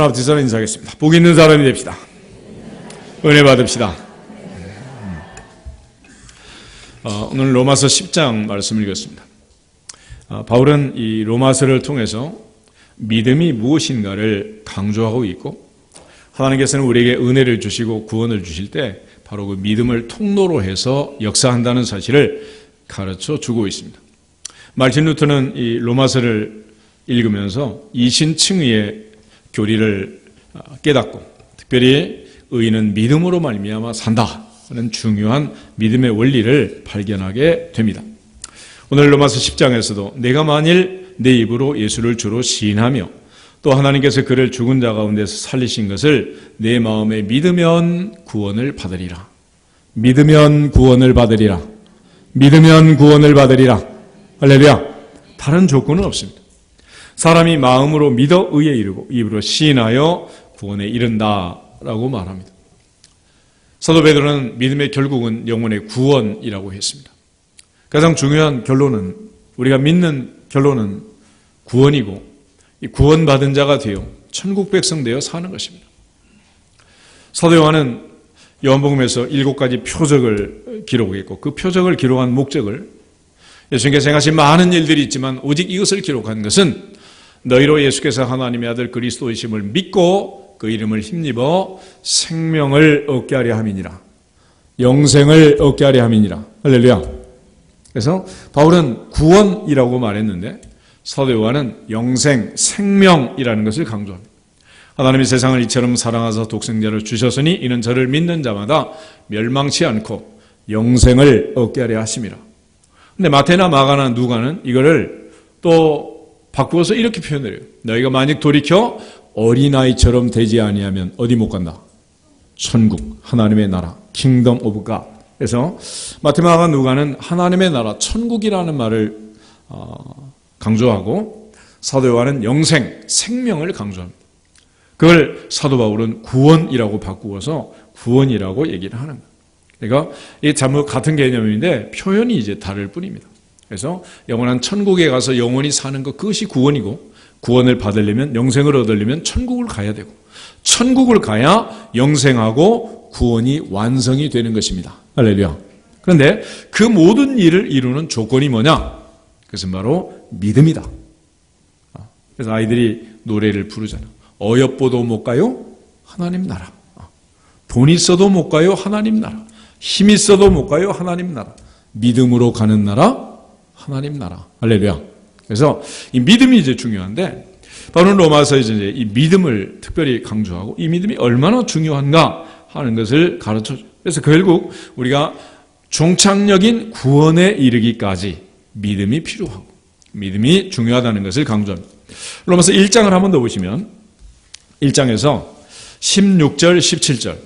앞뒤서는 인사하겠습니다. 복 있는 사람이 됩시다. 은혜 받읍시다. 오늘 로마서 10장 말씀을 읽었습니다. 바울은 이 로마서를 통해서 믿음이 무엇인가를 강조하고 있고, 하나님께서는 우리에게 은혜를 주시고 구원을 주실 때 바로 그 믿음을 통로로 해서 역사한다는 사실을 가르쳐 주고 있습니다. 말틴 루터는 이 로마서를 읽으면서 이신층의의 교리를 깨닫고, 특별히 의인은 믿음으로 말미암아 산다 하는 중요한 믿음의 원리를 발견하게 됩니다. 오늘 로마서 10장에서도 내가 만일 내 입으로 예수를 주로 시인하며 또 하나님께서 그를 죽은 자 가운데서 살리신 것을 내 마음에 믿으면 구원을 받으리라. 믿으면 구원을 받으리라. 믿으면 구원을 받으리라. 할렐루야. 다른 조건은 없습니다. 사람이 마음으로 믿어 의에 이르고 입으로 시인하여 구원에 이른다라고 말합니다. 사도 베드로는 믿음의 결국은 영혼의 구원이라고 했습니다. 가장 중요한 결론은, 우리가 믿는 결론은 구원이고, 이 구원받은 자가 되어 천국 백성 되어 사는 것입니다. 사도 요한은 요한복음에서 7가지 표적을 기록했고, 그 표적을 기록한 목적을, 예수님께서 행하신 많은 일들이 있지만 오직 이것을 기록한 것은 너희로 예수께서 하나님의 아들 그리스도이심을 믿고 그 이름을 힘입어 생명을 얻게 하려 함이니라. 영생을 얻게 하려 함이니라. 할렐루야. 그래서 바울은 구원이라고 말했는데 사도 요한은 영생, 생명이라는 것을 강조합니다. 하나님이 세상을 이처럼 사랑하사 독생자를 주셨으니 이는 저를 믿는 자마다 멸망치 않고 영생을 얻게 하려 하심이라. 근데 마태나 마가나 누가는 이거를 또 바꾸어서 이렇게 표현해요. 너희가 만약 돌이켜 어린아이처럼 되지 아니하면 어디 못 간다? 천국, 하나님의 나라, 킹덤 오브 갓. 그래서 마테마가 누가는 하나님의 나라, 천국이라는 말을 강조하고, 사도 요한은 영생, 생명을 강조합니다. 그걸 사도 바울은 구원이라고 바꾸어서 구원이라고 얘기를 하는 거예요. 그러니까 이게 전부 같은 개념인데 표현이 이제 다를 뿐입니다. 그래서 영원한 천국에 가서 영원히 사는 것, 그것이 구원이고, 구원을 받으려면, 영생을 얻으려면 천국을 가야 되고, 천국을 가야 영생하고 구원이 완성이 되는 것입니다. 할렐루야. 그런데 그 모든 일을 이루는 조건이 뭐냐? 그것은 바로 믿음이다. 그래서 아이들이 노래를 부르잖아요. 어여뽀도 못 가요? 하나님 나라. 돈 있어도 못 가요? 하나님 나라. 힘 있어도 못 가요? 하나님 나라. 믿음으로 가는 나라? 하나님 나라. 할렐루야. 그래서 이 믿음이 이제 중요한데, 바로 로마서에서 이제 이 믿음을 특별히 강조하고, 이 믿음이 얼마나 중요한가 하는 것을 가르쳐 줘요. 그래서 결국 우리가 종착역인 구원에 이르기까지 믿음이 필요하고, 믿음이 중요하다는 것을 강조합니다. 로마서 1장을 한 번 더 보시면 1장에서 16절, 17절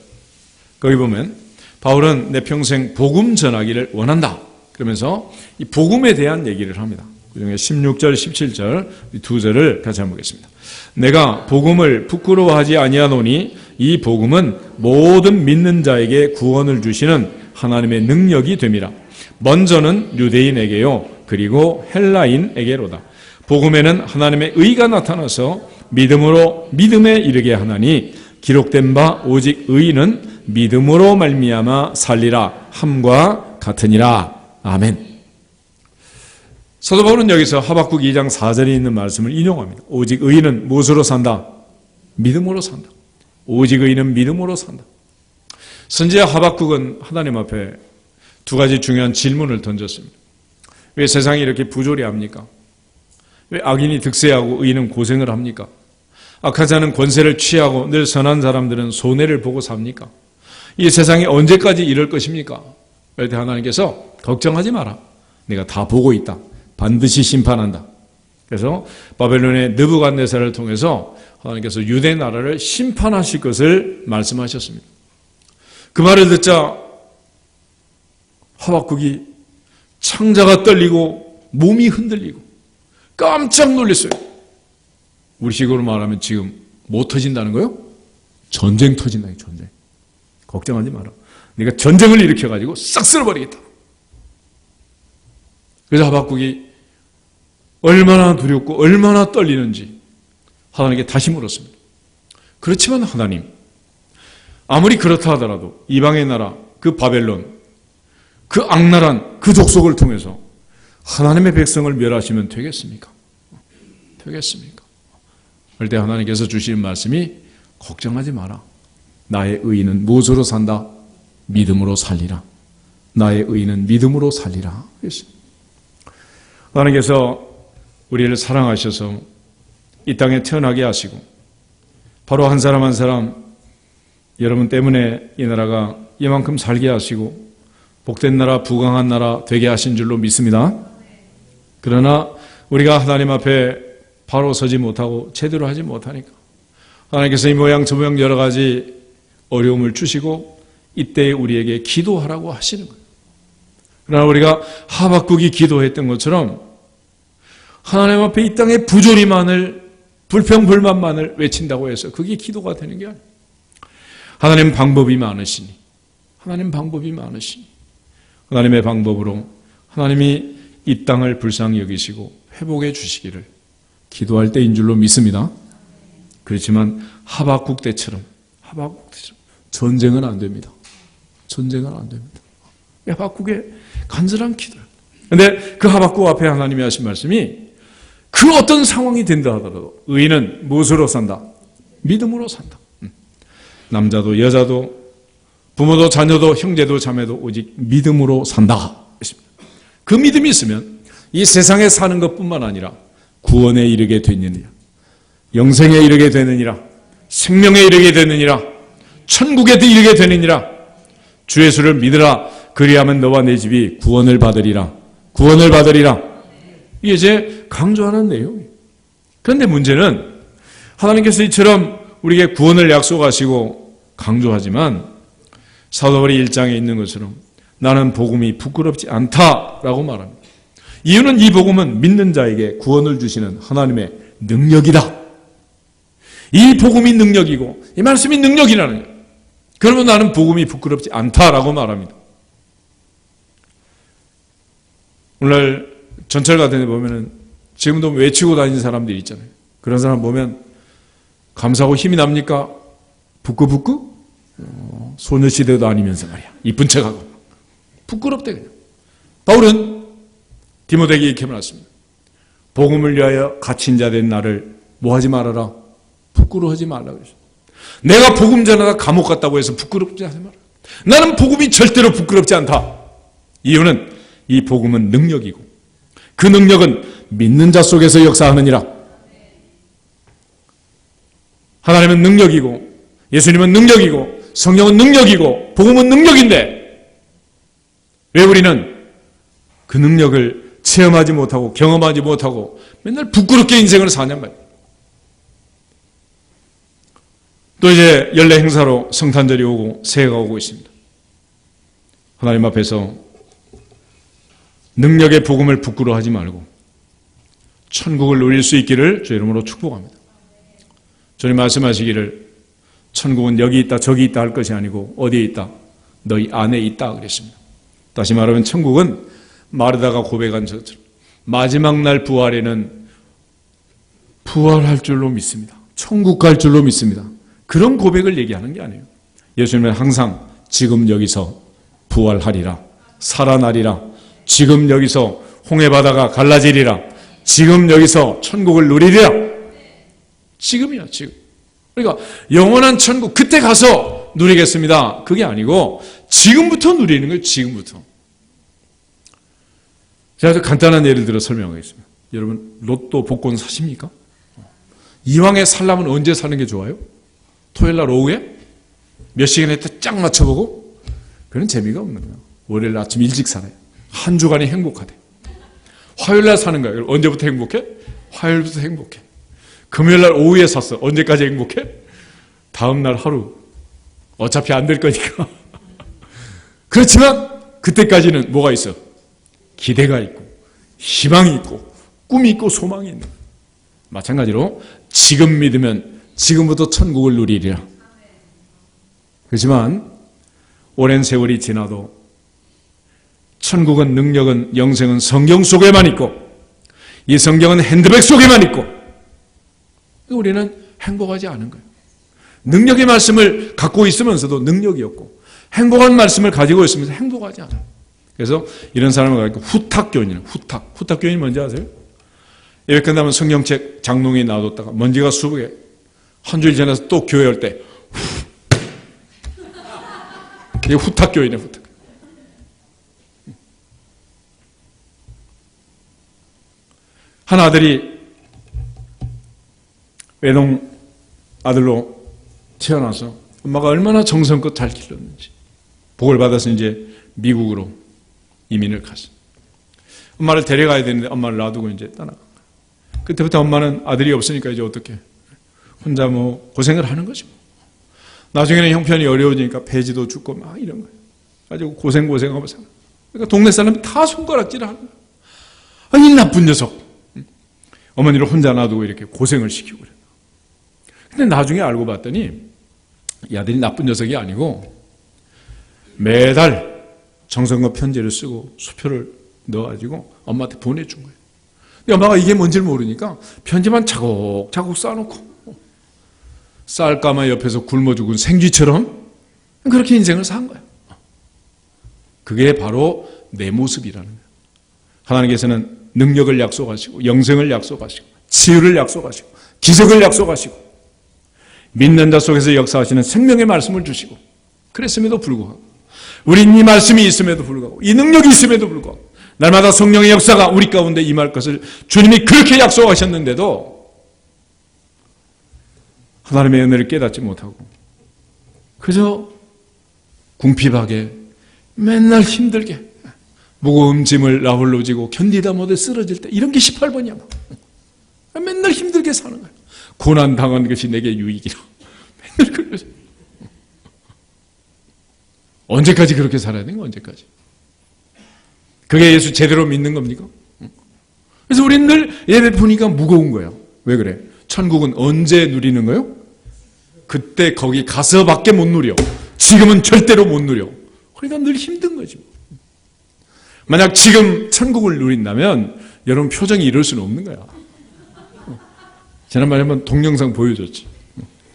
거기 보면 바울은 내 평생 복음 전하기를 원한다. 그러면서 이 복음에 대한 얘기를 합니다. 그중에 16절, 17절 이 두 절을 같이 한번 보겠습니다. 내가 복음을 부끄러워하지 아니하노니 이 복음은 모든 믿는 자에게 구원을 주시는 하나님의 능력이 됨이라. 먼저는 유대인에게요, 그리고 헬라인에게로다. 복음에는 하나님의 의가 나타나서 믿음에 이르게 하나니 기록된 바 오직 의인은 믿음으로 말미암아 살리라 함과 같으니라. 아멘. 사도 바울은 여기서 하박국 2장 4절에 있는 말씀을 인용합니다. 오직 의인은 무엇으로 산다? 믿음으로 산다. 오직 의인은 믿음으로 산다. 선지자 하박국은 하나님 앞에 두 가지 중요한 질문을 던졌습니다. 왜 세상이 이렇게 부조리합니까? 왜 악인이 득세하고 의인은 고생을 합니까? 악한 자는 권세를 취하고 늘 선한 사람들은 손해를 보고 삽니까? 이 세상이 언제까지 이럴 것입니까? 그럴 때 하나님께서 걱정하지 마라. 내가 다 보고 있다. 반드시 심판한다. 그래서 바벨론의 느부갓네살을 통해서 하나님께서 유대 나라를 심판하실 것을 말씀하셨습니다. 그 말을 듣자 하박국이 창자가 떨리고 몸이 흔들리고 깜짝 놀랐어요. 우리식으로 말하면 지금 뭐 터진다는 거요? 전쟁 터진다. 전쟁. 걱정하지 마라. 네가 전쟁을 일으켜가지고 싹 쓸어버리겠다. 그래서 하박국이 얼마나 두렵고 얼마나 떨리는지 하나님께 다시 물었습니다. 그렇지만 하나님, 아무리 그렇다 하더라도 이방의 나라, 그 바벨론, 그 악랄한 그 족속을 통해서 하나님의 백성을 멸하시면 되겠습니까? 되겠습니까? 그럴 때 하나님께서 주시는 말씀이 걱정하지 마라. 나의 의인은 무엇으로 산다? 믿음으로 살리라. 나의 의인은 믿음으로 살리라. 하나님께서 우리를 사랑하셔서 이 땅에 태어나게 하시고 바로 한 사람 한 사람 여러분 때문에 이 나라가 이만큼 살게 하시고 복된 나라, 부강한 나라 되게 하신 줄로 믿습니다. 그러나 우리가 하나님 앞에 바로 서지 못하고 제대로 하지 못하니까 하나님께서 이 모양 저 모양 여러 가지 어려움을 주시고 이때 우리에게 기도하라고 하시는 거예요. 그러나 우리가 하박국이 기도했던 것처럼 하나님 앞에 이 땅의 부조리만을 불평불만만을 외친다고 해서 그게 기도가 되는 게 아니에요. 하나님 방법이 많으시니 하나님의 방법으로 하나님이 이 땅을 불쌍히 여기시고 회복해 주시기를 기도할 때인 줄로 믿습니다. 그렇지만 하박국 때처럼 전쟁은 안 됩니다. 전쟁은 안 됩니다. 하박국의 간절한 기도예요. 그런데 그 하박국 앞에 하나님이 하신 말씀이 그 어떤 상황이 된다 하더라도 의인은 무엇으로 산다? 믿음으로 산다. 남자도 여자도 부모도 자녀도 형제도 자매도 오직 믿음으로 산다. 그 믿음이 있으면 이 세상에 사는 것뿐만 아니라 구원에 이르게 되느니라, 영생에 이르게 되느니라, 생명에 이르게 되느니라, 천국에 이르게 되느니라. 주 예수를 믿으라. 그리하면 너와 내 집이 구원을 받으리라. 구원을 받으리라. 이게 이제 강조하는 내용이에요. 그런데 문제는 하나님께서 이처럼 우리에게 구원을 약속하시고 강조하지만 사도 바울이 1장에 있는 것처럼 나는 복음이 부끄럽지 않다라고 말합니다. 이유는 이 복음은 믿는 자에게 구원을 주시는 하나님의 능력이다. 이 복음이 능력이고 이 말씀이 능력이라는 거예요. 그러면 나는 복음이 부끄럽지 않다라고 말합니다. 오늘 전철 같은 데 보면은 지금도 외치고 다니는 사람들이 있잖아요. 그런 사람 보면 감사하고 힘이 납니까? 부끄부끄? 소녀시대도 아니면서 말이야. 이쁜 척하고. 부끄럽대 그냥. 바울은 디모데에게 이렇게 말했습니다. 복음을 위하여 갇힌 자 된 나를 뭐 하지 말아라? 부끄러워하지 말라 그랬어요. 내가 복음 전하다 감옥 갔다고 해서 부끄럽지 하지 마라. 나는 복음이 절대로 부끄럽지 않다. 이유는 이 복음은 능력이고 그 능력은 믿는 자 속에서 역사하느니라. 하나님은 능력이고 예수님은 능력이고 성령은 능력이고 복음은 능력인데 왜 우리는 그 능력을 체험하지 못하고 경험하지 못하고 맨날 부끄럽게 인생을 사냔 말이에요. 또 이제 연례 행사로 성탄절이 오고 새해가 오고 있습니다. 하나님 앞에서 능력의 복음을 부끄러워하지 말고 천국을 누릴 수 있기를 주의 이름으로 축복합니다. 주님 말씀하시기를 천국은 여기 있다 저기 있다 할 것이 아니고 어디에 있다? 너희 안에 있다 그랬습니다. 다시 말하면 천국은 마르다가 고백한 것처럼 마지막 날 부활에는 부활할 줄로 믿습니다. 천국 갈 줄로 믿습니다. 그런 고백을 얘기하는 게 아니에요. 예수님은 항상 지금 여기서 부활하리라, 살아나리라, 지금 여기서 홍해바다가 갈라지리라, 지금 여기서 천국을 누리리라. 지금이야, 지금. 그러니까 영원한 천국 그때 가서 누리겠습니다. 그게 아니고 지금부터 누리는 거예요. 지금부터. 제가 간단한 예를 들어 설명하겠습니다. 여러분 로또 복권 사십니까? 이왕에 살려면 언제 사는 게 좋아요? 토요일날 오후에? 몇 시간 했다 쫙 맞춰보고? 그런 재미가 없는 거예요. 월요일 아침 일찍 살아요. 한 주간이 행복하대. 화요일날 사는 거예요. 언제부터 행복해? 화요일부터 행복해. 금요일날 오후에 샀어. 언제까지 행복해? 다음날 하루. 어차피 안 될 거니까. 그렇지만 그때까지는 뭐가 있어? 기대가 있고 희망이 있고 꿈이 있고 소망이 있는 거예요. 마찬가지로 지금 믿으면 지금부터 천국을 누리리라. 그렇지만 오랜 세월이 지나도 천국은 능력은 영생은 성경 속에만 있고 이 성경은 핸드백 속에만 있고 우리는 행복하지 않은 거예요. 능력의 말씀을 갖고 있으면서도 능력이 없고 행복한 말씀을 가지고 있으면서 행복하지 않아요. 그래서 이런 사람을 가지고 후탁교인이에요. 후탁교인이 뭔지 아세요? 예배 끝나면 성경책 장롱에 놔뒀다가 먼지가 수북에 한 주일 지나서 또 교회 올 때 이게 후탁교인이에요. 후탁. 한 아들이 외동 아들로 태어나서 엄마가 얼마나 정성껏 잘 길렀는지 복을 받아서 이제 미국으로 이민을 갔어요. 엄마를 데려가야 되는데 엄마를 놔두고 이제 떠나간 거예요. 그때부터 엄마는 아들이 없으니까 이제 어떻게 혼자 뭐 고생을 하는 거죠. 나중에는 형편이 어려워지니까 폐지도 죽고 막 이런 거예요. 가지고 고생하고 살아. 그러니까 동네 사람이 다 손가락질을 하는 거예요. 아니 나쁜 녀석. 어머니를 혼자 놔두고 이렇게 고생을 시키고 그래요. 근데 나중에 알고 봤더니 이 아들이 나쁜 녀석이 아니고 매달 정성과 편지를 쓰고 수표를 넣어가지고 엄마한테 보내준 거예요. 근데 엄마가 이게 뭔지를 모르니까 편지만 차곡차곡 쌓아놓고 쌀가마 옆에서 굶어 죽은 생쥐처럼 그렇게 인생을 산 거예요. 그게 바로 내 모습이라는 거예요. 하나님께서는 능력을 약속하시고 영생을 약속하시고 치유를 약속하시고 기적을 약속하시고 믿는 자 속에서 역사하시는 생명의 말씀을 주시고 그랬음에도 불구하고 우린 이 말씀이 있음에도 불구하고 이 능력이 있음에도 불구하고 날마다 성령의 역사가 우리 가운데 임할 것을 주님이 그렇게 약속하셨는데도 하나님의 은혜를 깨닫지 못하고 그저 궁핍하게 맨날 힘들게 무거운 짐을 나홀로 지고 견디다 못해 쓰러질 때 이런 게 18번이야. 맨날 힘들게 사는 거야. 고난당한 것이 내게 유익이라. 맨날 그러죠. 언제까지 그렇게 살아야 되는 거야? 언제까지? 그게 예수 제대로 믿는 겁니까? 그래서 우리는 늘 예배 보니까 무거운 거예요. 왜 그래? 천국은 언제 누리는 거예요? 그때 거기 가서밖에 못 누려. 지금은 절대로 못 누려. 그러니까 늘 힘든 거지. 만약 지금 천국을 누린다면 여러분 표정이 이럴 수는 없는 거야. 지난번에 한번 동영상 보여줬지.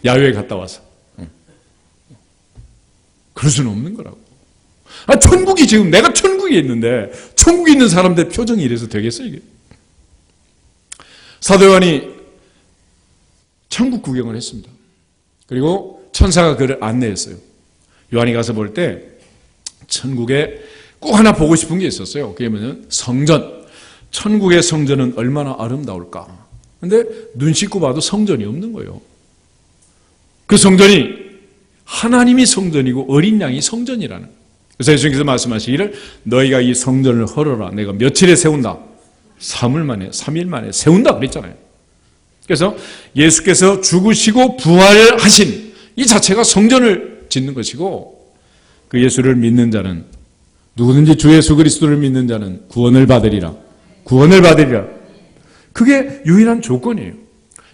야외에 갔다 와서. 그럴 수는 없는 거라고. 천국이 지금 내가 천국에 있는데 천국에 있는 사람들 표정이 이래서 되겠어 이게. 사도 요한이 천국 구경을 했습니다. 그리고 천사가 그를 안내했어요. 요한이 가서 볼 때 천국에 꼭 하나 보고 싶은 게 있었어요. 그게 뭐냐면 성전. 천국의 성전은 얼마나 아름다울까. 근데 눈 씻고 봐도 성전이 없는 거예요. 그 성전이 하나님이 성전이고 어린 양이 성전이라는. 그래서 예수님께서 말씀하시기를 너희가 이 성전을 헐어라. 내가 며칠에 세운다. 3일 만에 세운다 그랬잖아요. 그래서 예수께서 죽으시고 부활하신 이 자체가 성전을 짓는 것이고 그 예수를 믿는 자는 누구든지 주 예수 그리스도를 믿는 자는 구원을 받으리라. 구원을 받으리라. 그게 유일한 조건이에요.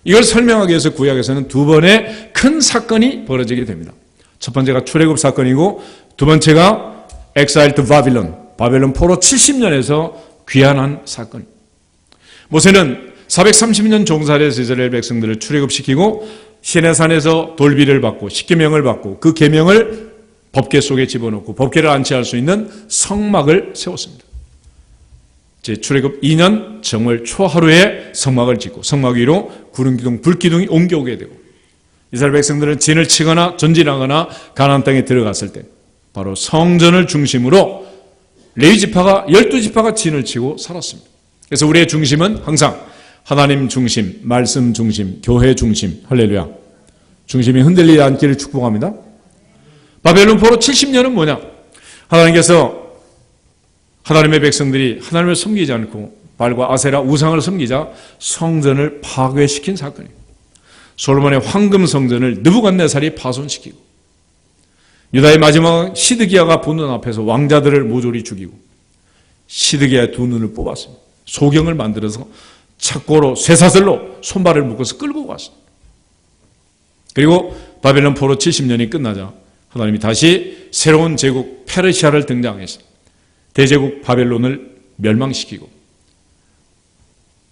이걸 설명하기 위해서 구약에서는 두 번의 큰 사건이 벌어지게 됩니다. 첫 번째가 출애굽 사건이고 두 번째가 exile to 바벨론 포로 70년에서 귀환한 사건. 모세는 430년 종살이에서 이스라엘 백성들을 출애굽시키고 시내산에서 돌비를 받고 십계명을 받고 그 계명을 법궤 속에 집어넣고 법궤를 안치할 수 있는 성막을 세웠습니다. 출애굽 2년 정월 초하루에 성막을 짓고 성막 위로 구름기둥 불기둥이 옮겨오게 되고 이스라엘 백성들은 진을 치거나 전진하거나 가나안 땅에 들어갔을 때 바로 성전을 중심으로 레위지파가 12지파가 진을 치고 살았습니다. 그래서 우리의 중심은 항상 하나님 중심, 말씀 중심, 교회 중심, 할렐루야. 중심이 흔들리지 않기를 축복합니다. 바벨론 포로 70년은 뭐냐? 하나님께서 하나님의 백성들이 하나님을 섬기지 않고 발과 아세라 우상을 섬기자 성전을 파괴시킨 사건이에요. 솔로몬의 황금 성전을 느부갓네살이 파손시키고 유다의 마지막 시드기야가 보는 앞에서 왕자들을 모조리 죽이고 시드기야의 두 눈을 뽑았습니다. 소경을 만들어서 착고로 쇠사슬로 손발을 묶어서 끌고 갔습니다. 그리고 바벨론 포로 70년이 끝나자 하나님이 다시 새로운 제국 페르시아를 등장해서 대제국 바벨론을 멸망시키고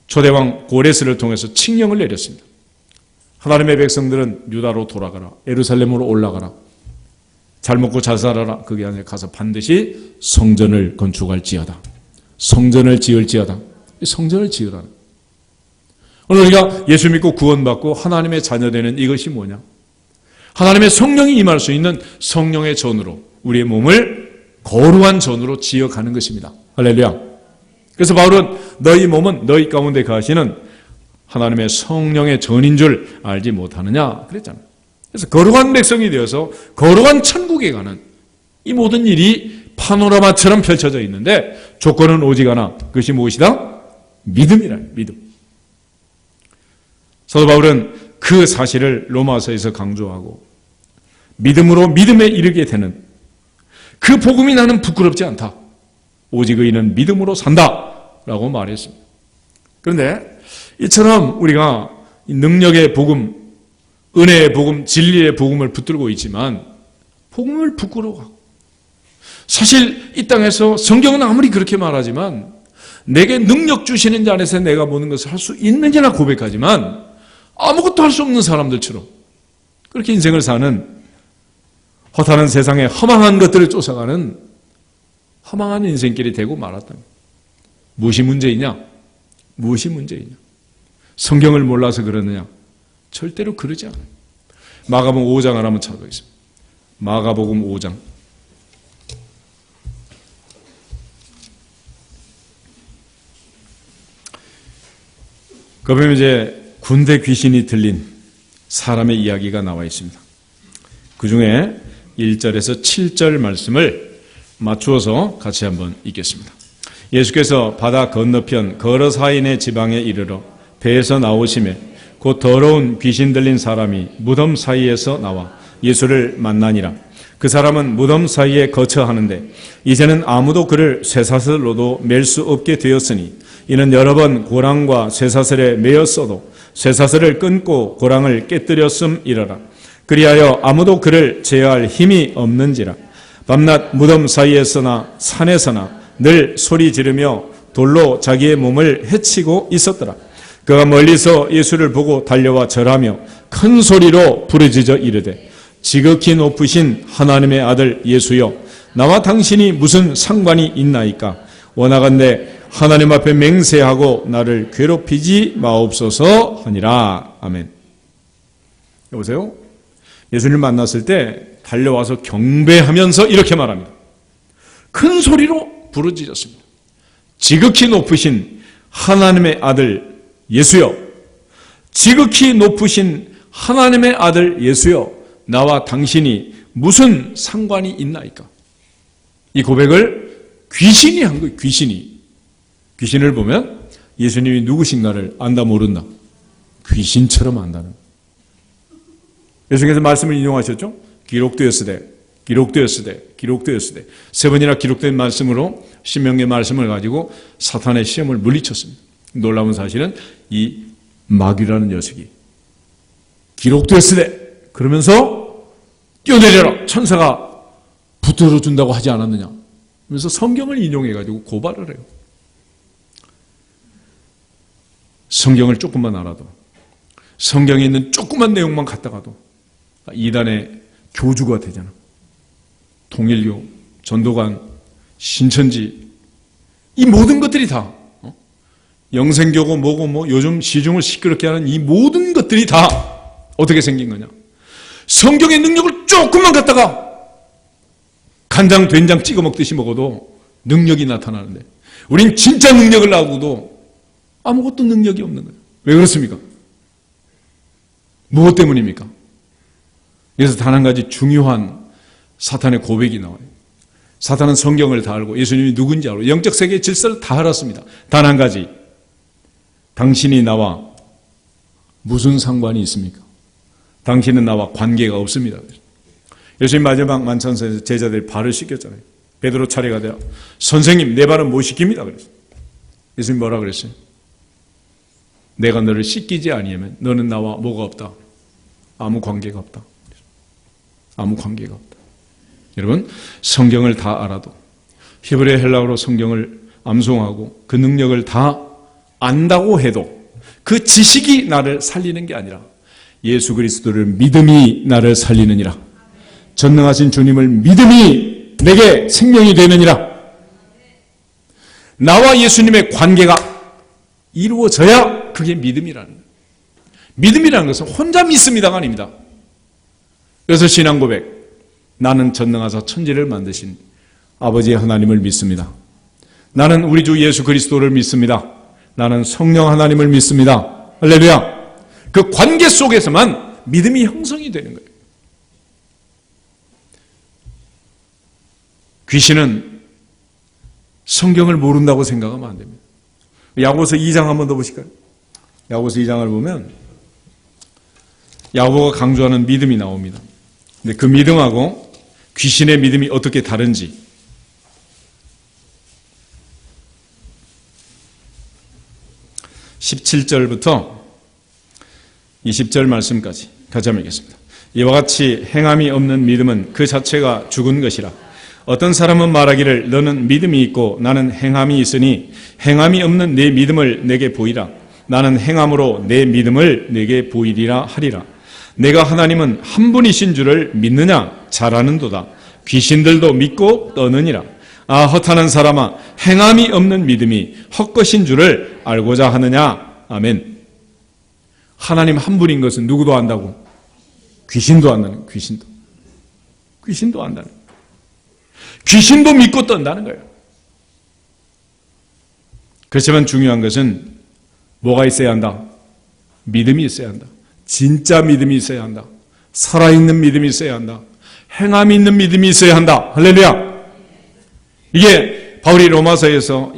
초대왕 고레스를 통해서 칙령을 내렸습니다. 하나님의 백성들은 유다로 돌아가라, 예루살렘으로 올라가라, 잘 먹고 잘 살아라, 그게 아니라 가서 반드시 성전을 건축할지어다, 성전을 지을지어다. 성전을 지으라는. 오늘 우리가 예수 믿고 구원받고 하나님의 자녀되는 이것이 뭐냐? 하나님의 성령이 임할 수 있는 성령의 전으로 우리의 몸을 거룩한 전으로 지어가는 것입니다. 할렐루야. 그래서 바울은 너희 몸은 너희 가운데 거하시는 하나님의 성령의 전인 줄 알지 못하느냐 그랬잖아요. 그래서 거룩한 백성이 되어서 거룩한 천국에 가는 이 모든 일이 파노라마처럼 펼쳐져 있는데 조건은 오직 하나, 그것이 무엇이다? 믿음이라. 믿음. 사도 바울은 그 사실을 로마서에서 강조하고 믿음으로 믿음에 이르게 되는 그 복음이 나는 부끄럽지 않다. 오직 의인은 믿음으로 산다라고 말했습니다. 그런데 이처럼 우리가 능력의 복음, 은혜의 복음, 진리의 복음을 붙들고 있지만 복음을 부끄러워하고, 사실 이 땅에서 성경은 아무리 그렇게 말하지만 내게 능력 주시는 자 안에서 내가 모든 것을 할 수 있는지나 고백하지만 아무것도 할 수 없는 사람들처럼 그렇게 인생을 사는, 허탄한 세상에 허망한 것들을 쫓아가는 허망한 인생길이 되고 말았다. 무엇이 문제이냐? 무엇이 문제이냐? 성경을 몰라서 그러느냐? 절대로 그러지 않아요. 마가복음 5장을 한번 찾아보겠습니다. 마가복음 5장. 그 보면 이제 군대 귀신이 들린 사람의 이야기가 나와 있습니다. 그 중에 1절에서 7절 말씀을 맞추어서 같이 한번 읽겠습니다. 예수께서 바다 건너편 거러사인의 지방에 이르러 배에서 나오시매 곧 더러운 귀신 들린 사람이 무덤 사이에서 나와 예수를 만나니라. 그 사람은 무덤 사이에 거처하는데 이제는 아무도 그를 쇠사슬로도 맬 수 없게 되었으니 이는 여러 번 고랑과 쇠사슬에 매였어도 쇠사슬을 끊고 고랑을 깨뜨렸음이러라. 그리하여 아무도 그를 제어할 힘이 없는지라. 밤낮 무덤 사이에서나 산에서나 늘 소리 지르며 돌로 자기의 몸을 해치고 있었더라. 그가 멀리서 예수를 보고 달려와 절하며 큰 소리로 부르짖어 이르되 지극히 높으신 하나님의 아들 예수여, 나와 당신이 무슨 상관이 있나이까? 원하건대 하나님 앞에 맹세하고 나를 괴롭히지 마옵소서 하니라. 아멘. 여보세요? 예수님을 만났을 때 달려와서 경배하면서 이렇게 말합니다. 큰 소리로 부르짖었습니다. 지극히 높으신 하나님의 아들 예수여, 지극히 높으신 하나님의 아들 예수여, 나와 당신이 무슨 상관이 있나이까? 이 고백을 귀신이 한 거예요. 귀신을 보면 예수님이 누구신가를 안다 모른다. 귀신처럼 안다는. 예수님께서 말씀을 인용하셨죠? 기록되었으되 세 번이나 기록된 말씀으로 신명기의 말씀을 가지고 사탄의 시험을 물리쳤습니다. 놀라운 사실은 이 마귀라는 녀석이 기록되었으되 그러면서 뛰어내려라, 천사가 붙들어 준다고 하지 않았느냐, 그래서 성경을 인용해가지고 고발을 해요. 성경을 조금만 알아도, 성경에 있는 조그만 내용만 갖다가도 이단의 교주가 되잖아. 통일교, 전도관, 신천지, 이 모든 것들이 다 영생교고 뭐고 뭐 요즘 시중을 시끄럽게 하는 이 모든 것들이 다 어떻게 생긴 거냐? 성경의 능력을 조금만 갖다가 간장, 된장 찍어 먹듯이 먹어도 능력이 나타나는데 우린 진짜 능력을 나오고도 아무것도 능력이 없는 거예요. 왜 그렇습니까? 무엇 때문입니까? 그래서 단 한 가지 중요한 사탄의 고백이 나와요. 사탄은 성경을 다 알고 예수님이 누군지 알고 영적 세계의 질서를 다 알았습니다. 단 한 가지, 당신이 나와 무슨 상관이 있습니까? 당신은 나와 관계가 없습니다. 예수님 마지막 만찬에서 제자들이 발을 씻겼잖아요. 베드로 차례가 되어 선생님, 내 발은 못 씻깁니다 그랬어요. 예수님 뭐라 그랬어요? 내가 너를 씻기지 아니하면 너는 나와 뭐가 없다? 아무 관계가 없다. 아무 관계가 없다. 여러분, 성경을 다 알아도, 히브리 헬라어로 성경을 암송하고 그 능력을 다 안다고 해도 그 지식이 나를 살리는 게 아니라 예수 그리스도를 믿음이 나를 살리느니라. 전능하신 주님을 믿음이 내게 생명이 되느니라. 나와 예수님의 관계가 이루어져야 그게 믿음이라는 거예요. 믿음이라는 것은 혼자 믿습니다가 아닙니다. 그래서 신앙 고백, 나는 전능하사 천지를 만드신 아버지 하나님을 믿습니다. 나는 우리 주 예수 그리스도를 믿습니다. 나는 성령 하나님을 믿습니다. 할렐루야. 그 관계 속에서만 믿음이 형성이 되는 거예요. 귀신은 성경을 모른다고 생각하면 안 됩니다. 야고보서 2장 한번 더 보실까요? 야고보서 2장을 보면 야고보가 강조하는 믿음이 나옵니다. 근데 그 믿음하고 귀신의 믿음이 어떻게 다른지 17절부터 20절 말씀까지 같이 한번 읽겠습니다. 이와 같이 행함이 없는 믿음은 그 자체가 죽은 것이라. 어떤 사람은 말하기를 너는 믿음이 있고 나는 행함이 있으니 행함이 없는 내 믿음을 내게 보이라. 나는 행함으로 내 믿음을 내게 보이리라 하리라. 내가 하나님은 한 분이신 줄을 믿느냐? 잘 아는도다. 귀신들도 믿고 떠느니라. 아, 헛하는 사람아, 행함이 없는 믿음이 헛것인 줄을 알고자 하느냐? 아멘. 하나님 한 분인 것은 누구도 안다고? 귀신도 안다는 거예요. 귀신도 안다는 거예요. 귀신도 믿고 떤다는 거예요. 그렇지만 중요한 것은 뭐가 있어야 한다? 믿음이 있어야 한다. 진짜 믿음이 있어야 한다. 살아있는 믿음이 있어야 한다. 행함이 있는 믿음이 있어야 한다. 할렐루야. 이게 바울이 로마서에서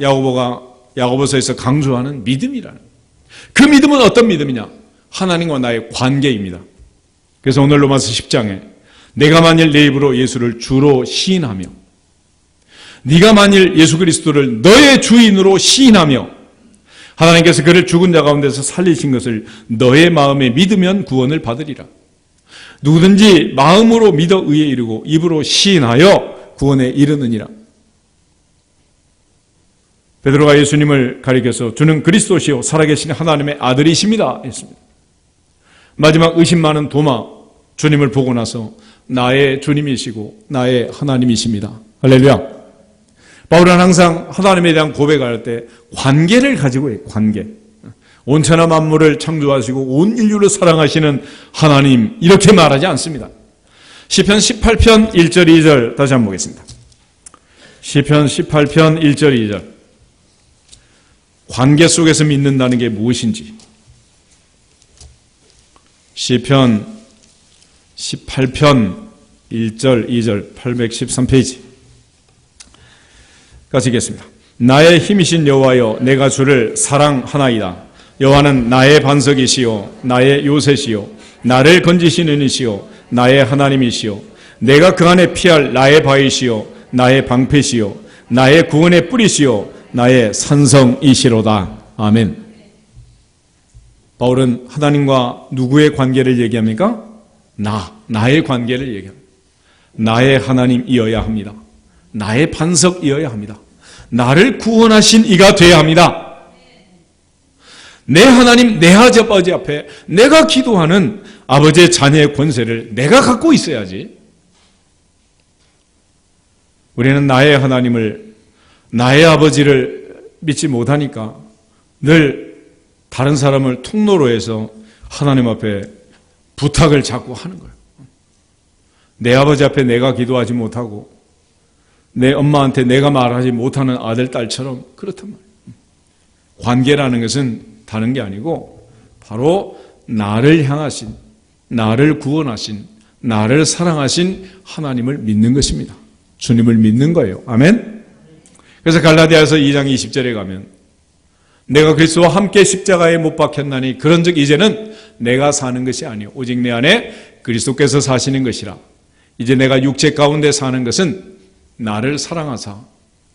야고보서에서 강조하는 믿음이라는 거예요. 그 믿음은 어떤 믿음이냐? 하나님과 나의 관계입니다. 그래서 오늘 로마서 10장에 내가 만일 내 입으로 예수를 주로 시인하며 네가 만일 예수 그리스도를 너의 주인으로 시인하며 하나님께서 그를 죽은 자 가운데서 살리신 것을 너의 마음에 믿으면 구원을 받으리라. 누구든지 마음으로 믿어 의에 이르고 입으로 시인하여 구원에 이르느니라. 베드로가 예수님을 가리켜서 주는 그리스도시요 살아계신 하나님의 아들이십니다 했습니다. 마지막 의심 많은 도마, 주님을 보고 나서 나의 주님이시고 나의 하나님이십니다. 할렐루야. 바울은 항상 하나님에 대한 고백할 때 관계를 가지고 해요. 관계. 온천하 만물을 창조하시고 온 인류를 사랑하시는 하나님, 이렇게 말하지 않습니다. 시편 18편 1절 2절 다시 한번 보겠습니다. 시편 18편 1절 2절. 관계 속에서 믿는다는 게 무엇인지. 시편 18편 1절 2절 813페이지 같이 읽겠습니다. 나의 힘이신 여호와여, 내가 주를 사랑하나이다. 여호와는 나의 반석이시요 나의 요새시요 나를 건지시는 이시요 나의 하나님이시요 내가 그 안에 피할 나의 바위시요 나의 방패시요 나의 구원의 뿌리시요 나의 산성이시로다. 아멘. 바울은 하나님과 누구의 관계를 얘기합니까? 나의 관계를 얘기합니다. 나의 하나님이어야 합니다. 나의 반석이어야 합니다. 나를 구원하신 이가 되어야 합니다. 내 하나님, 내 아버지 앞에 내가 기도하는 아버지의 자녀의 권세를 내가 갖고 있어야지. 우리는 나의 하나님을, 나의 아버지를 믿지 못하니까 늘 다른 사람을 통로로 해서 하나님 앞에 부탁을 자꾸 하는 거예요. 내 아버지 앞에 내가 기도하지 못하고 내 엄마한테 내가 말하지 못하는 아들, 딸처럼 그렇단 말이에요. 관계라는 것은 다른 게 아니고 바로 나를 향하신, 나를 구원하신, 나를 사랑하신 하나님을 믿는 것입니다. 주님을 믿는 거예요. 아멘. 그래서 갈라디아서 2장 20절에 가면 내가 그리스도와 함께 십자가에 못 박혔나니 그런즉 이제는 내가 사는 것이 아니요 오직 내 안에 그리스도께서 사시는 것이라. 이제 내가 육체 가운데 사는 것은 나를 사랑하사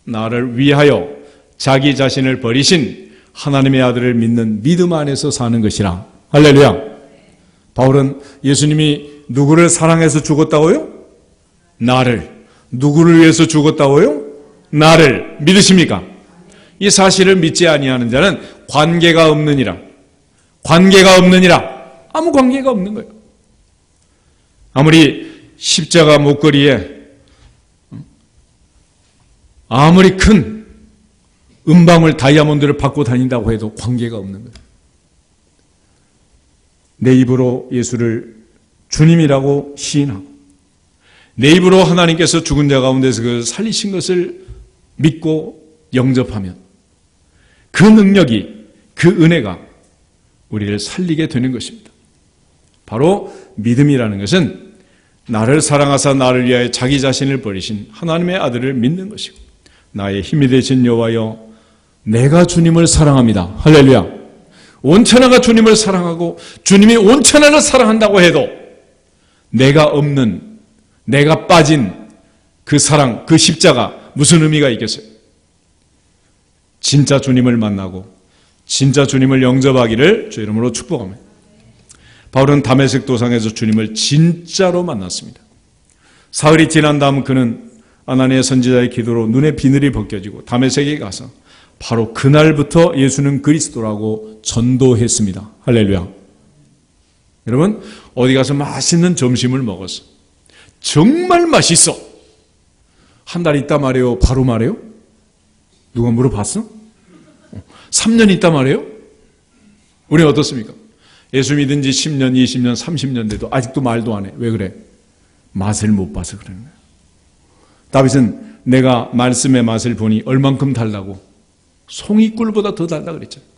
나를 위하여 자기 자신을 버리신 하나님의 아들을 믿는 믿음 안에서 사는 것이라. 할렐루야. 바울은 예수님이 누구를 사랑해서 죽었다고요? 나를. 누구를 위해서 죽었다고요? 나를. 믿으십니까? 이 사실을 믿지 아니하는 자는 관계가 없느니라. 관계가 없느니라. 아무 관계가 없는 거예요. 아무리 십자가 목걸이에 아무리 큰 은방울 다이아몬드를 받고 다닌다고 해도 관계가 없는 거예요. 내 입으로 예수를 주님이라고 시인하고 내 입으로 하나님께서 죽은 자 가운데서 그 살리신 것을 믿고 영접하면 그 능력이, 그 은혜가 우리를 살리게 되는 것입니다. 바로 믿음이라는 것은 나를 사랑하사 나를 위하여 자기 자신을 버리신 하나님의 아들을 믿는 것이고, 나의 힘이 되신 여호와여 내가 주님을 사랑합니다. 할렐루야. 온천하가 주님을 사랑하고 주님이 온천하를 사랑한다고 해도 내가 없는, 내가 빠진 그 사랑, 그 십자가 무슨 의미가 있겠어요? 진짜 주님을 만나고 진짜 주님을 영접하기를 주 이름으로 축복합니다. 바울은 다메섹 도상에서 주님을 진짜로 만났습니다. 사흘이 지난 다음 그는 아나니아 선지자의 기도로 눈의 비늘이 벗겨지고 다메섹에 가서 바로 그날부터 예수는 그리스도라고 전도했습니다. 할렐루야. 여러분, 어디 가서 맛있는 점심을 먹었어. 정말 맛있어. 한 달 있다 말해요? 바로 말해요? 누가 물어봤어? 3년 있다 말해요? 우리는 어떻습니까? 예수 믿은 지 10년, 20년, 30년 돼도 아직도 말도 안 해. 왜 그래? 맛을 못 봐서 그러는 거야. 다윗은 내가 말씀의 맛을 보니 얼만큼 달다고? 송이꿀보다 더 달다 그랬잖아요.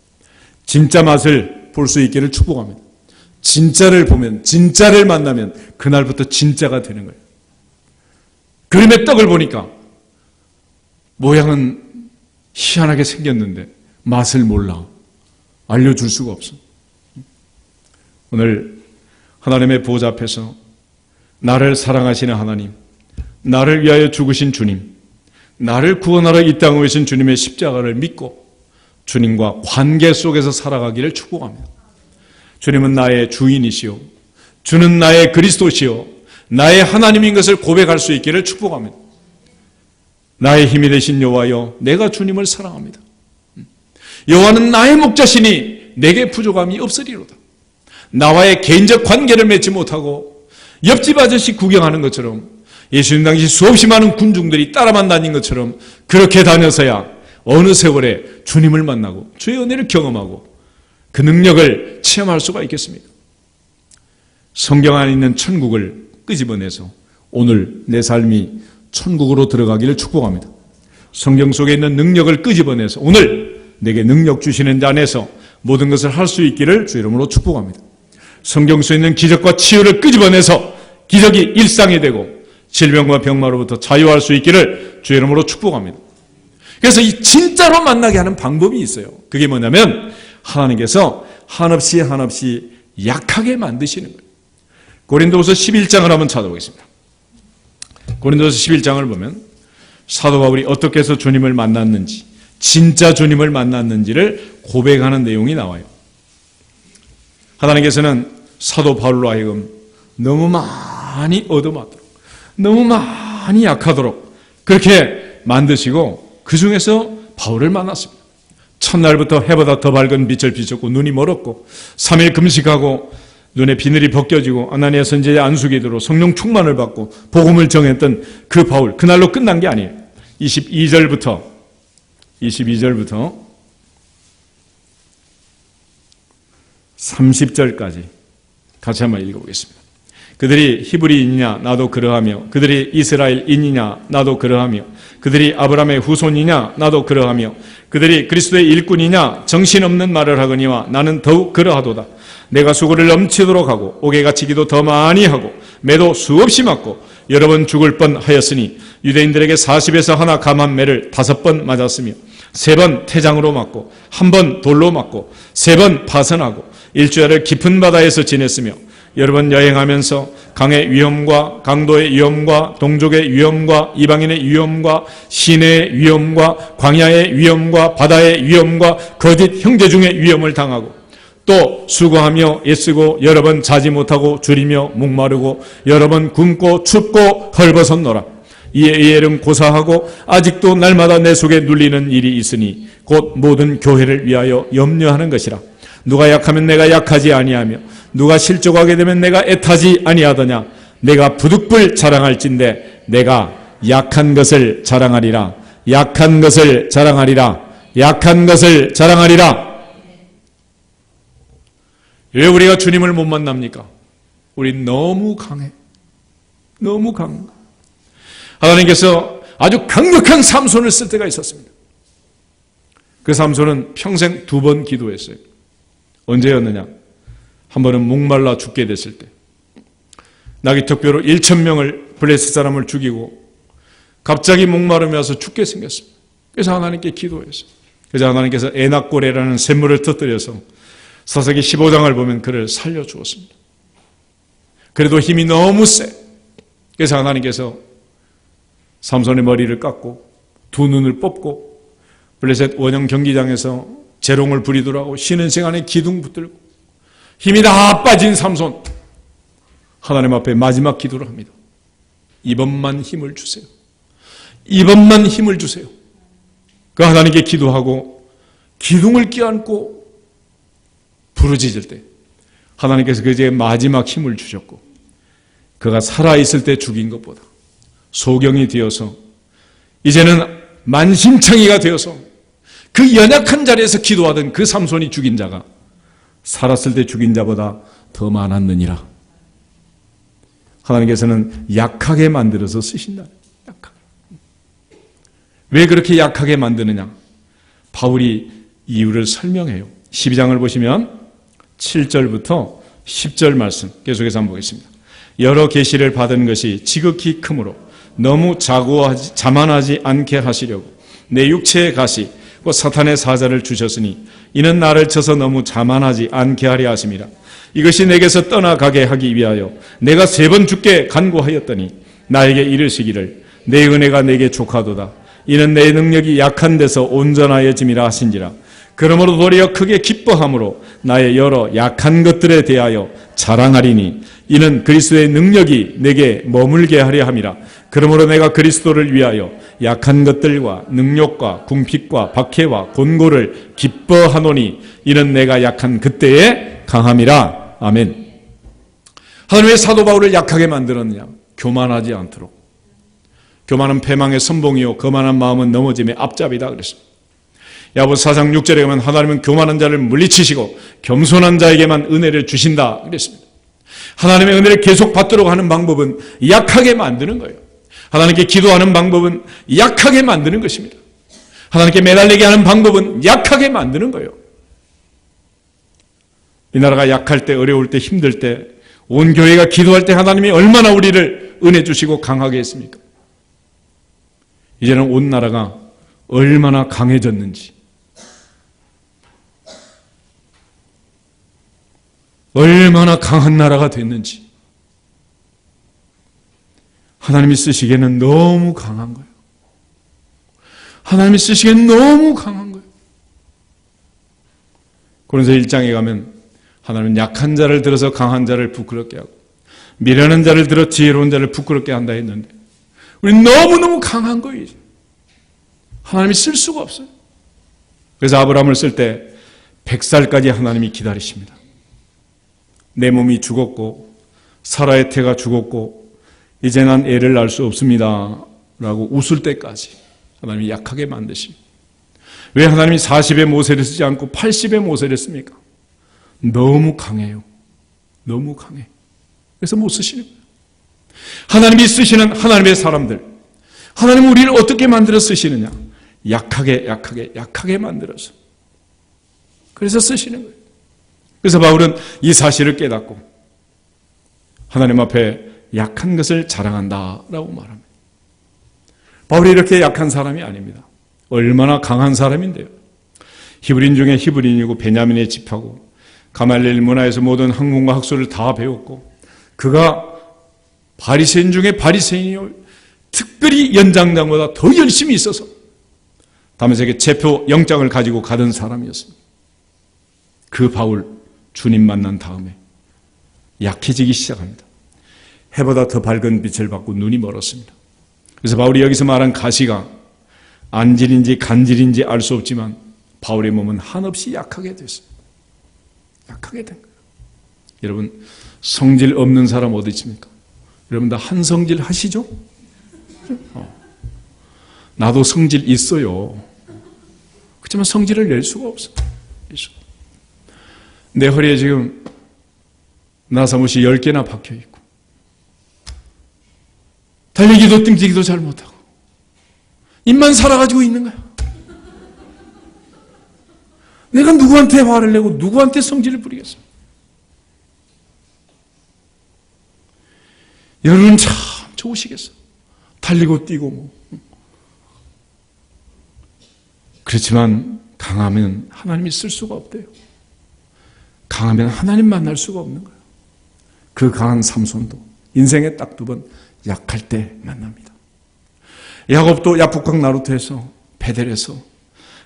진짜 맛을 볼 수 있기를 축복합니다. 진짜를 보면, 진짜를 만나면 그날부터 진짜가 되는 거예요. 그림의 떡을 보니까 모양은 희한하게 생겼는데 맛을 몰라. 알려줄 수가 없어. 오늘 하나님의 보좌 앞에서 나를 사랑하시는 하나님, 나를 위하여 죽으신 주님, 나를 구원하러 이 땅에 오신 주님의 십자가를 믿고 주님과 관계 속에서 살아가기를 축복합니다. 주님은 나의 주인이시오, 주는 나의 그리스도시오, 나의 하나님인 것을 고백할 수 있기를 축복합니다. 나의 힘이 되신 여호와여 내가 주님을 사랑합니다. 여호와는 나의 목자시니 내게 부족함이 없으리로다. 나와의 개인적 관계를 맺지 못하고 옆집 아저씨 구경하는 것처럼 예수님 당시 수없이 많은 군중들이 따라만 다닌 것처럼 그렇게 다녀서야 어느 세월에 주님을 만나고 주의 은혜를 경험하고 그 능력을 체험할 수가 있겠습니까? 성경 안에 있는 천국을 끄집어내서 오늘 내 삶이 천국으로 들어가기를 축복합니다. 성경 속에 있는 능력을 끄집어내서 오늘 내게 능력 주시는 자 안에서 모든 것을 할 수 있기를 주 이름으로 축복합니다. 성경 속에 있는 기적과 치유를 끄집어내서 기적이 일상이 되고 질병과 병마로부터 자유할 수 있기를 주 이름으로 축복합니다. 그래서 이 진짜로 만나게 하는 방법이 있어요. 그게 뭐냐면 하나님께서 한없이 약하게 만드시는 거예요. 고린도후서 11장을 한번 찾아보겠습니다. 고린도후서 11장을 보면 사도 바울이 어떻게 해서 주님을 만났는지, 진짜 주님을 만났는지를 고백하는 내용이 나와요. 하나님께서는 사도 바울로 하여금 너무 많이 얻어맞도록, 너무 많이 약하도록 그렇게 만드시고 그 중에서 바울을 만났습니다. 첫날부터 해보다 더 밝은 빛을 비췄고 눈이 멀었고 3일 금식하고 눈에 비늘이 벗겨지고 아나니아 선지자의 안수기도로 성령 충만을 받고 복음을 정했던 그 바울, 그날로 끝난 게 아니에요. 22절부터 30절까지 같이 한번 읽어보겠습니다. 그들이 히브리인이냐 나도 그러하며 그들이 이스라엘인이냐 나도 그러하며 그들이 아브라함의 후손이냐 나도 그러하며 그들이 그리스도의 일꾼이냐 정신없는 말을 하거니와 나는 더욱 그러하도다. 내가 수고를 넘치도록 하고 옥에 갇히기도 더 많이 하고 매도 수없이 맞고 여러 번 죽을 뻔하였으니 유대인들에게 40에서 하나 감한 매를 5번 맞았으며 3번 태장으로 맞고 1번 돌로 맞고 3번 파선하고 일주일을 깊은 바다에서 지냈으며 여러 번 여행하면서 강의 위험과 강도의 위험과 동족의 위험과 이방인의 위험과 시내의 위험과 광야의 위험과 바다의 위험과 거짓 형제 중의 위험을 당하고 또 수고하며 애쓰고 여러 번 자지 못하고 줄이며 목마르고 여러 번 굶고 춥고 헐벗었노라. 이에 이에는 고사하고 아직도 날마다 내 속에 눌리는 일이 있으니 곧 모든 교회를 위하여 염려하는 것이라. 누가 약하면 내가 약하지 아니하며 누가 실족하게 되면 내가 애타지 아니하더냐. 내가 부득불 자랑할진대 내가 약한 것을 자랑하리라. 약한 것을 자랑하리라. 약한 것을 자랑하리라. 왜 우리가 주님을 못 만납니까? 우리 너무 강해. 너무 강해. 하나님께서 아주 강력한 삼손을 쓸 때가 있었습니다. 그 삼손은 평생 2번 기도했어요. 언제였느냐? 한 번은 목말라 죽게 됐을 때. 나귀 특별로 1,000명을 블레셋 사람을 죽이고 갑자기 목마르면서 죽게 생겼습니다. 그래서 하나님께 기도했어요. 그래서 하나님께서 에낙고레라는 샘물을 터뜨려서 사사기 15장을 보면 그를 살려주었습니다. 그래도 힘이 너무 세. 그래서 하나님께서 삼손의 머리를 깎고 2 눈을 뽑고 블레셋 원형 경기장에서 재롱을 부리더라고 쉬는 시간에 기둥 붙들고 힘이 다 빠진 삼손 하나님 앞에 마지막 기도를 합니다. 이번만 힘을 주세요. 이번만 힘을 주세요. 그 하나님께 기도하고 기둥을 껴안고 부르짖을 때 하나님께서 그의 마지막 힘을 주셨고 그가 살아있을 때 죽인 것보다 소경이 되어서 이제는 만신창이가 되어서 그 연약한 자리에서 기도하던 그 삼손이 죽인 자가 살았을 때 죽인 자보다 더 많았느니라. 하나님께서는 약하게 만들어서 쓰신다. 약하게. 왜 그렇게 약하게 만드느냐? 바울이 이유를 설명해요. 12장을 보시면 7절부터 10절 말씀 계속해서 한번 보겠습니다. 여러 계시를 받은 것이 지극히 크므로 너무 자만하지 않게 하시려고 내 육체의 가시 곧 사탄의 사자를 주셨으니 이는 나를 쳐서 너무 자만하지 않게 하려 하심이라. 이것이 내게서 떠나가게 하기 위하여 내가 3번 죽게 간구하였더니 나에게 이르시기를 내 은혜가 내게 족하도다. 이는 내 능력이 약한 데서 온전하여짐이라 하신지라. 그러므로 도리어 크게 기뻐함으로 나의 여러 약한 것들에 대하여 자랑하리니 이는 그리스도의 능력이 내게 머물게 하려 함이라. 그러므로 내가 그리스도를 위하여 약한 것들과 능력과 궁핍과 박해와 곤고를 기뻐하노니 이는 내가 약한 그때에 강함이라. 아멘. 하나님의 사도 바울을 약하게 만들었느냐? 교만하지 않도록. 교만은 패망의 선봉이요 거만한 마음은 넘어짐의 앞잡이다 그랬습니다. 야고보서 4장 6절에 가면 하나님은 교만한 자를 물리치시고 겸손한 자에게만 은혜를 주신다 그랬습니다. 하나님의 은혜를 계속 받도록 하는 방법은 약하게 만드는 거예요. 하나님께 기도하는 방법은 약하게 만드는 것입니다. 하나님께 매달리게 하는 방법은 약하게 만드는 거예요. 이 나라가 약할 때, 어려울 때, 힘들 때, 온 교회가 기도할 때 하나님이 얼마나 우리를 은혜 주시고 강하게 했습니까? 이제는 온 나라가 얼마나 강해졌는지, 얼마나 강한 나라가 됐는지 하나님이 쓰시기에는 너무 강한 거예요. 하나님이 쓰시기에는 너무 강한 거예요. 고린도서 1장에 가면 하나님은 약한 자를 들어서 강한 자를 부끄럽게 하고 미련한 자를 들어 지혜로운 자를 부끄럽게 한다 했는데 우리는 너무너무 강한 거예요. 하나님이 쓸 수가 없어요. 그래서 아브라함을 쓸 때 100살까지 하나님이 기다리십니다. 내 몸이 죽었고 사라의 태가 죽었고 이제 난 애를 낳을 수 없습니다 라고 웃을 때까지 하나님이 약하게 만드십니다. 왜 하나님이 40의 모세를 쓰지 않고 80의 모세를 씁니까? 너무 강해요. 너무 강해. 그래서 못 쓰시는 거예요. 하나님이 쓰시는 하나님의 사람들, 하나님은 우리를 어떻게 만들어 쓰시느냐? 약하게 만들어서. 그래서 쓰시는 거예요. 그래서 바울은 이 사실을 깨닫고 하나님 앞에 약한 것을 자랑한다라고 말합니다. 바울이 이렇게 약한 사람이 아닙니다. 얼마나 강한 사람인데요. 히브리인 중에 히브리인이고 베냐민의 집하고 가말리엘 문화에서 모든 학문과 학술을 다 배웠고 그가 바리새인 중에 바리새인이요 특별히 연장자보다 더 열심히 있어서 다메섹에 체포 영장을 가지고 가던 사람이었습니다. 그 바울 주님 만난 다음에 약해지기 시작합니다. 해보다 더 밝은 빛을 받고 눈이 멀었습니다. 그래서 바울이 여기서 말한 가시가 안질인지 간질인지 알 수 없지만 바울의 몸은 한없이 약하게 됐어요. 약하게 된 거예요. 여러분, 성질 없는 사람 어디 있습니까? 여러분 다 한 성질 하시죠? 나도 성질 있어요. 그렇지만 성질을 낼 수가 없어. 내 허리에 지금 나사못이 10개나 박혀있고 달리기도 뛰기도 잘 못하고 입만 살아가지고 있는 거야. 내가 누구한테 화를 내고 누구한테 성질을 부리겠어? 여러분 참 좋으시겠어. 달리고 뛰고 뭐. 그렇지만 강하면 하나님이 쓸 수가 없대요. 강하면 하나님 만날 수가 없는 거예요. 그 강한 삼손도 인생에 딱 2번 약할 때 만납니다. 야곱도 야복강 나루터에서 베델에서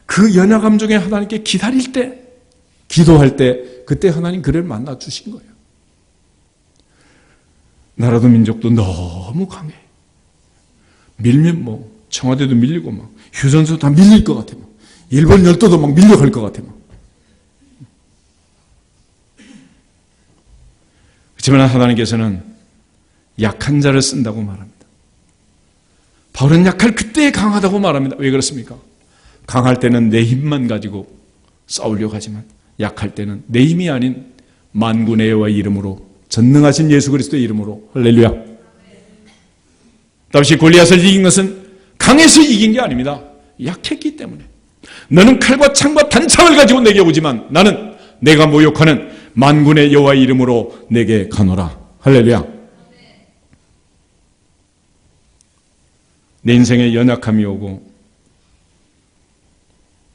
그 연약함 중에 하나님께 기다릴 때, 기도할 때, 그때 하나님 그를 만나 주신 거예요. 나라도 민족도 너무 강해. 밀면 뭐 청와대도 밀리고 막 휴전소 다 밀릴 것 같아. 일본 열도도 막 밀려갈 것 같아. 그렇지만 하나님께서는 약한 자를 쓴다고 말합니다. 바울은 약할 그때 강하다고 말합니다. 왜 그렇습니까? 강할 때는 내 힘만 가지고 싸우려고 하지만 약할 때는 내 힘이 아닌 만군의 여호와의 이름으로, 전능하신 예수 그리스도의 이름으로, 할렐루야. 다윗이 골리앗을 이긴 것은 강해서 이긴 게 아닙니다. 약했기 때문에. 너는 칼과 창과 단창을 가지고 내게 오지만 나는 내가 모욕하는 만군의 여호와의 이름으로 내게 가노라. 할렐루야. 내 인생에 연약함이 오고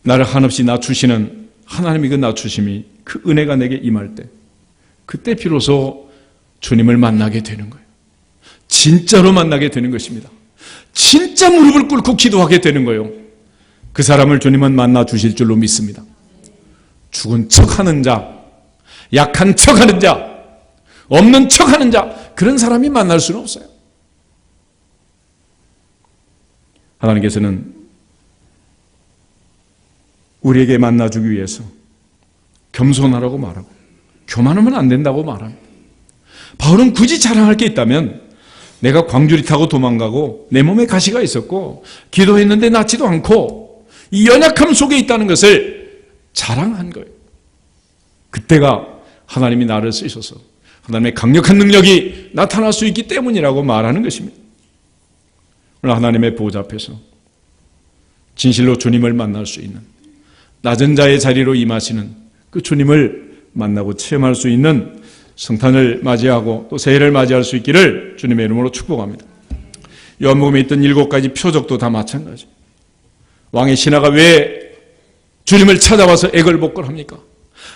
나를 한없이 낮추시는 하나님의 그 낮추심이, 그 은혜가 내게 임할 때, 그때 비로소 주님을 만나게 되는 거예요. 진짜로 만나게 되는 것입니다. 진짜 무릎을 꿇고 기도하게 되는 거예요. 그 사람을 주님은 만나 주실 줄로 믿습니다. 죽은 척하는 자, 약한 척하는 자, 없는 척하는 자, 그런 사람이 만날 수는 없어요. 하나님께서는 우리에게 만나주기 위해서 겸손하라고 말하고 교만하면 안 된다고 말합니다. 바울은 굳이 자랑할 게 있다면 내가 광주리 타고 도망가고 내 몸에 가시가 있었고 기도했는데 낫지도 않고 이 연약함 속에 있다는 것을 자랑한 거예요. 그때가 하나님이 나를 쓰셔서 하나님의 강력한 능력이 나타날 수 있기 때문이라고 말하는 것입니다. 오늘 하나님의 보좌 앞에서 진실로 주님을 만날 수 있는, 낮은 자의 자리로 임하시는 그 주님을 만나고 체험할 수 있는 성탄을 맞이하고 또 새해를 맞이할 수 있기를 주님의 이름으로 축복합니다. 요한복음에 있던 7가지 표적도 다 마찬가지. 왕의 신하가 왜 주님을 찾아와서 애걸복걸합니까?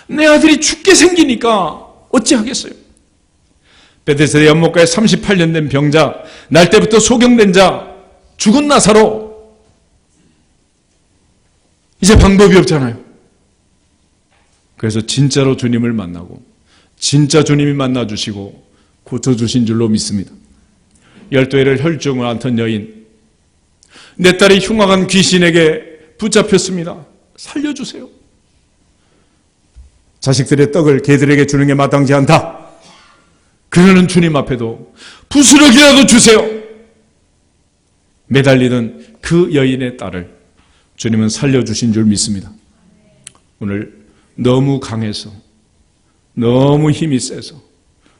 내 아들이 죽게 생기니까 어찌하겠어요? 베데스다 연못가에 38년 된 병자, 날 때부터 소경된 자, 죽은 나사로, 이제 방법이 없잖아요. 그래서 진짜로 주님을 만나고 진짜 주님이 만나주시고 고쳐주신 줄로 믿습니다. 12해를 혈증을 앓던 여인, 내 딸이 흉악한 귀신에게 붙잡혔습니다. 살려주세요. 자식들의 떡을 개들에게 주는 게 마땅치 않다. 그러는 주님 앞에도 부스러기라도 주세요. 매달리던 그 여인의 딸을 주님은 살려주신 줄 믿습니다. 오늘 너무 강해서, 너무 힘이 세서,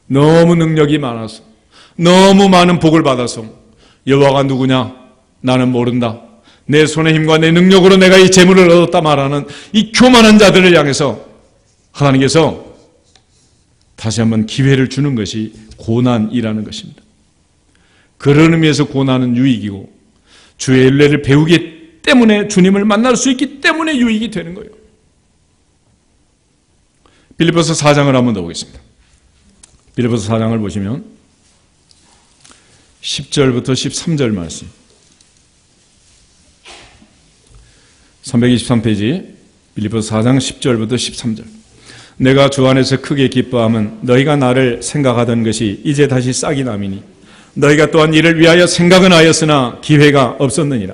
너무 능력이 많아서, 너무 많은 복을 받아서 여호와가 누구냐? 나는 모른다. 내 손의 힘과 내 능력으로 내가 이 재물을 얻었다 말하는 이 교만한 자들을 향해서 하나님께서 다시 한번 기회를 주는 것이 고난이라는 것입니다. 그런 의미에서 고난은 유익이고 주의 윤례를 배우기 때문에 주님을 만날 수 있기 때문에 유익이 되는 거예요. 빌립보서 4장을 한번 더 보겠습니다. 빌립보서 4장을 보시면 10절부터 13절 말씀, 323페이지 빌립보서 4장 10절부터 13절. 내가 주 안에서 크게 기뻐함은 너희가 나를 생각하던 것이 이제 다시 싹이 남이니 너희가 또한 이를 위하여 생각은 하였으나 기회가 없었느니라.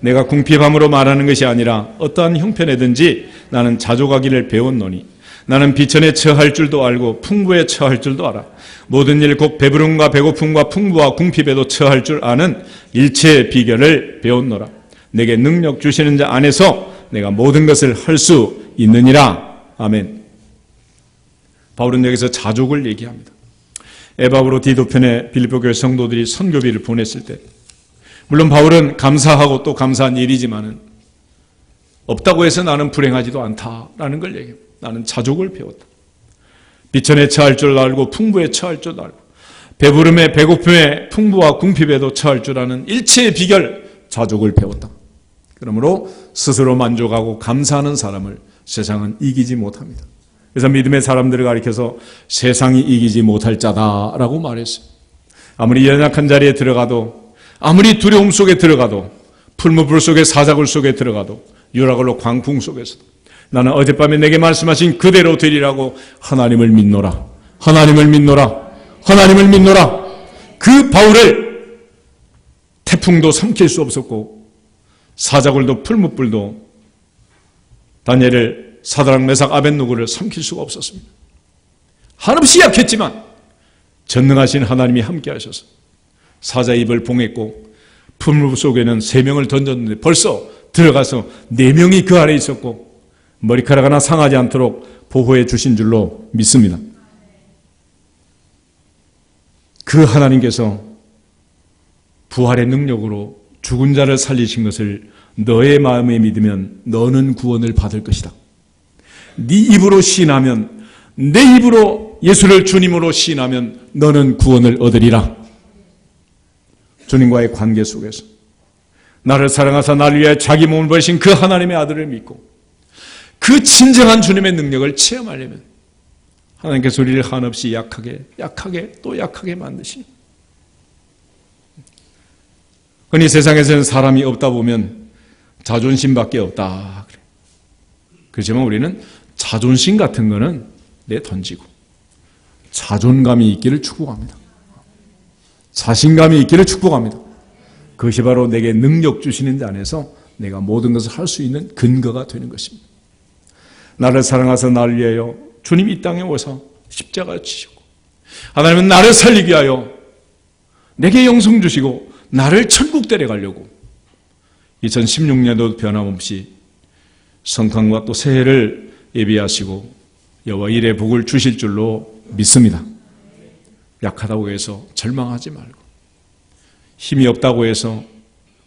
내가 궁핍함으로 말하는 것이 아니라 어떠한 형편에든지 나는 자족하기를 배웠노니 나는 비천에 처할 줄도 알고 풍부에 처할 줄도 알아. 모든 일 곧 배부름과 배고픔과 풍부와 궁핍에도 처할 줄 아는 일체의 비결을 배웠노라. 내게 능력 주시는 자 안에서 내가 모든 것을 할 수 있느니라. 아멘. 바울은 여기서 자족을 얘기합니다. 에바브로 디도편에 빌립보 교회 성도들이 선교비를 보냈을 때, 물론 바울은 감사하고 또 감사한 일이지만은 없다고 해서 나는 불행하지도 않다라는 걸 얘기합니다. 나는 자족을 배웠다. 비천에 처할 줄 알고 풍부에 처할 줄 알고 배부름에 배고픔에 풍부와 궁핍에도 처할 줄 아는 일체의 비결 자족을 배웠다. 그러므로 스스로 만족하고 감사하는 사람을 세상은 이기지 못합니다. 그래서 믿음의 사람들을 가리켜서 세상이 이기지 못할 자다라고 말했어요. 아무리 연약한 자리에 들어가도, 아무리 두려움 속에 들어가도, 풀무불 속에 사자굴 속에 들어가도, 유라굴로 광풍 속에서도 나는 어젯밤에 내게 말씀하신 그대로 되리라고 하나님을 믿노라. 하나님을 믿노라. 하나님을 믿노라. 그 바울을 태풍도 삼킬 수 없었고 사자굴도 풀무불도 다니엘을 사드락 메삭 아벳느고를 삼킬 수가 없었습니다. 한없이 약했지만 전능하신 하나님이 함께 하셔서 사자 입을 봉했고 풀무 속에는 3명을 던졌는데 벌써 들어가서 4명이 그 아래 있었고 머리카락 하나 상하지 않도록 보호해 주신 줄로 믿습니다. 그 하나님께서 부활의 능력으로 죽은 자를 살리신 것을 너의 마음에 믿으면 너는 구원을 받을 것이다. 네 입으로 시인하면, 내 입으로 예수를 주님으로 시인하면 너는 구원을 얻으리라. 주님과의 관계 속에서 나를 사랑하사 나를 위하여 자기 몸을 버리신 그 하나님의 아들을 믿고 그 진정한 주님의 능력을 체험하려면 하나님께서 우리를 한없이 약하게 또 약하게 만드시니, 흔히 세상에서는 사람이 없다 보면 자존심밖에 없다 그래. 그렇지만 우리는 자존심 같은 거는 내던지고 자존감이 있기를 축복합니다. 자신감이 있기를 축복합니다. 그것이 바로 내게 능력 주시는 자 안에서 내가 모든 것을 할 수 있는 근거가 되는 것입니다. 나를 사랑하사 나를 위하여 주님이 이 땅에 오셔서 십자가를 지시고 하나님은 나를 살리기 위하여 내게 영생 주시고 나를 천국 데려가려고 2016년도 변함없이 성탄과 또 새해를 예비하시고 여호와 일의 복을 주실 줄로 믿습니다. 약하다고 해서 절망하지 말고, 힘이 없다고 해서,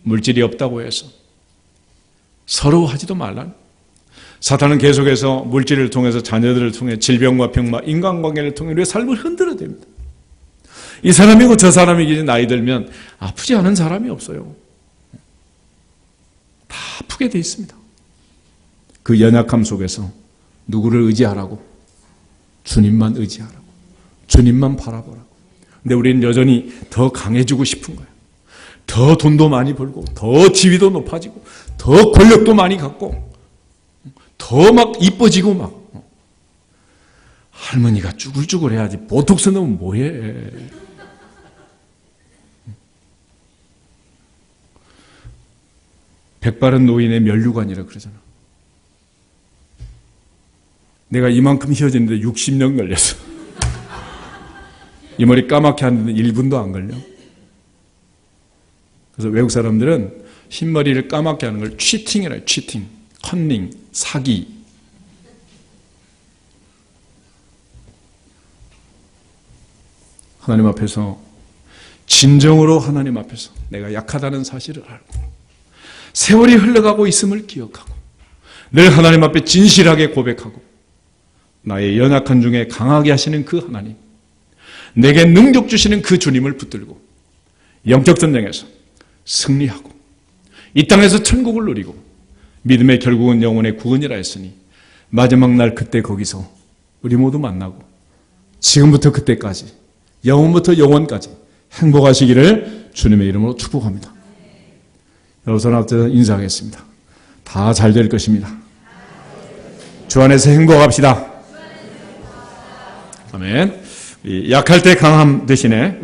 물질이 없다고 해서 서러워하지도 말라는. 사탄은 계속해서 물질을 통해서, 자녀들을 통해, 질병과 병마, 인간관계를 통해 우리의 삶을 흔들어야 됩니다. 이 사람이고 저 사람이기 나이 들면 아프지 않은 사람이 없어요. 다 아프게 돼 있습니다. 그 연약함 속에서 누구를 의지하라고? 주님만 의지하라고. 주님만 바라보라고. 근데 우리는 여전히 더 강해지고 싶은 거예요. 더 돈도 많이 벌고, 더 지위도 높아지고, 더 권력도 많이 갖고, 더 막 이뻐지고 막. 할머니가 쭈글쭈글 해야지 보톡스 넣으면 뭐해. 백바른 노인의 면류관이라 그러잖아. 내가 이만큼 휘어지는데 60년 걸렸어. 이 머리 까맣게 하는데 1분도 안 걸려. 그래서 외국 사람들은 흰머리를 까맣게 하는 걸 치팅이라 해요. 치팅, 컨닝, 사기. 하나님 앞에서, 진정으로 하나님 앞에서 내가 약하다는 사실을 알고 세월이 흘러가고 있음을 기억하고 늘 하나님 앞에 진실하게 고백하고 나의 연약한 중에 강하게 하시는 그 하나님, 내게 능력 주시는 그 주님을 붙들고 영적 전쟁에서 승리하고 이 땅에서 천국을 누리고 믿음의 결국은 영혼의 구원이라 했으니 마지막 날 그때 거기서 우리 모두 만나고 지금부터 그때까지 영원부터 영원까지 행복하시기를 주님의 이름으로 축복합니다. 여러분 앞에서 인사하겠습니다. 다 잘 될 것입니다. 주 안에서 행복합시다. 아멘. 약할 때 강함 대신에